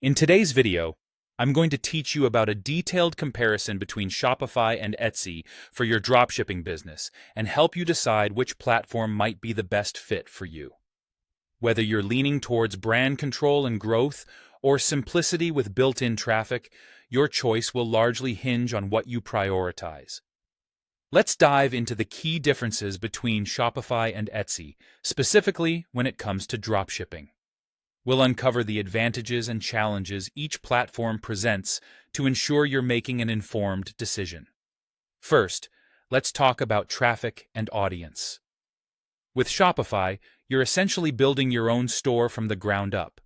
In today's video, I'm going to teach you about a detailed comparison between Shopify and Etsy for your dropshipping business and help you decide which platform might be the best fit for you. Whether you're leaning towards brand control and growth or simplicity with built-in traffic, your choice will largely hinge on what you prioritize. Let's dive into the key differences between Shopify and Etsy, specifically when it comes to dropshipping. We'll uncover the advantages and challenges each platform presents to ensure you're making an informed decision. First, let's talk about traffic and audience. With Shopify, you're essentially building your own store from the ground up.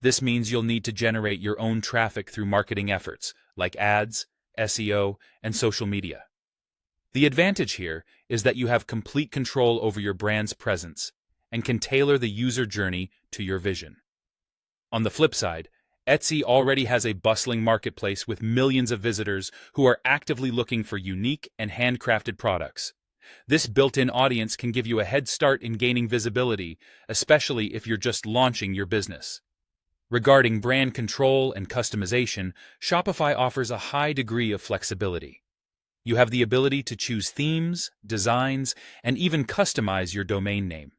This means you'll need to generate your own traffic through marketing efforts like ads, SEO, and social media. The advantage here is that you have complete control over your brand's presence and can tailor the user journey to your vision. On the flip side, Etsy already has a bustling marketplace with millions of visitors who are actively looking for unique and handcrafted products. This built-in audience can give you a head start in gaining visibility, especially if you're just launching your business. Regarding brand control and customization, Shopify offers a high degree of flexibility. You have the ability to choose themes, designs, and even customize your domain name.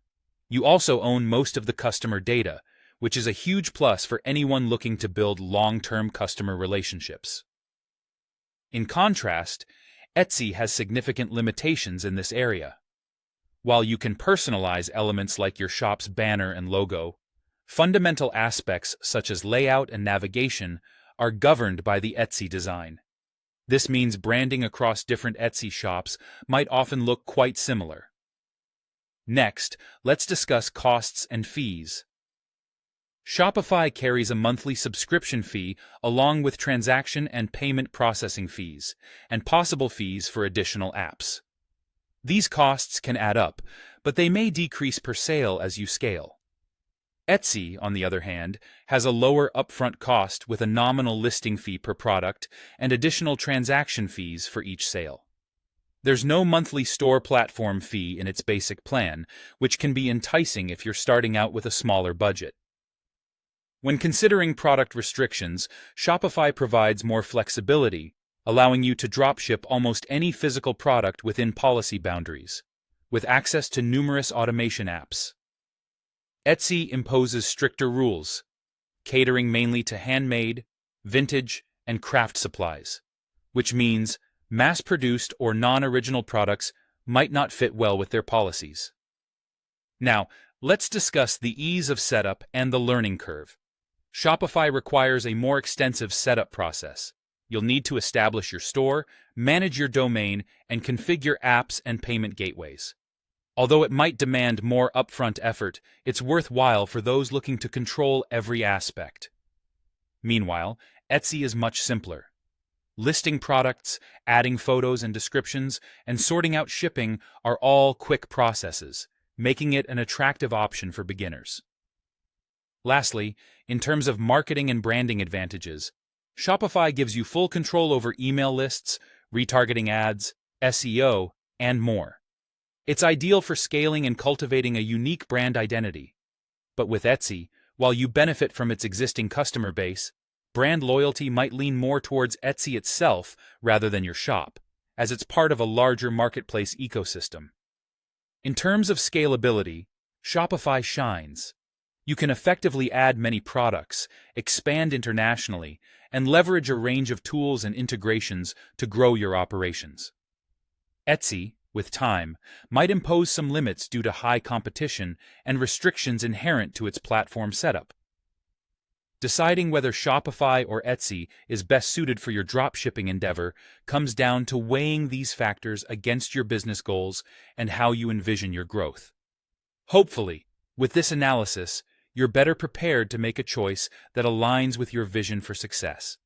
You also own most of the customer data, which is a huge plus for anyone looking to build long-term customer relationships. In contrast, Etsy has significant limitations in this area. While you can personalize elements like your shop's banner and logo, fundamental aspects such as layout and navigation are governed by the Etsy design. This means branding across different Etsy shops might often look quite similar. Next, let's discuss costs and fees. Shopify carries a monthly subscription fee along with transaction and payment processing fees, and possible fees for additional apps. These costs can add up, but they may decrease per sale as you scale. Etsy, on the other hand, has a lower upfront cost with a nominal listing fee per product and additional transaction fees for each sale. There's no monthly store platform fee in its basic plan, which can be enticing if you're starting out with a smaller budget. When considering product restrictions, Shopify provides more flexibility, allowing you to dropship almost any physical product within policy boundaries, with access to numerous automation apps. Etsy imposes stricter rules, catering mainly to handmade, vintage, and craft supplies, which means mass-produced or non-original products might not fit well with their policies. Now, let's discuss the ease of setup and the learning curve. Shopify requires a more extensive setup process. You'll need to establish your store, manage your domain, and configure apps and payment gateways. Although it might demand more upfront effort, it's worthwhile for those looking to control every aspect. Meanwhile, Etsy is much simpler. Listing products, adding photos and descriptions, and sorting out shipping are all quick processes, making it an attractive option for beginners. Lastly, in terms of marketing and branding advantages, Shopify gives you full control over email lists, retargeting ads, SEO, and more. It's ideal for scaling and cultivating a unique brand identity. But with Etsy, while you benefit from its existing customer base, brand loyalty might lean more towards Etsy itself rather than your shop, as it's part of a larger marketplace ecosystem. In terms of scalability, Shopify shines. You can effectively add many products, expand internationally, and leverage a range of tools and integrations to grow your operations. Etsy, with time, might impose some limits due to high competition and restrictions inherent to its platform setup. Deciding whether Shopify or Etsy is best suited for your dropshipping endeavor comes down to weighing these factors against your business goals and how you envision your growth. Hopefully, with this analysis, you're better prepared to make a choice that aligns with your vision for success.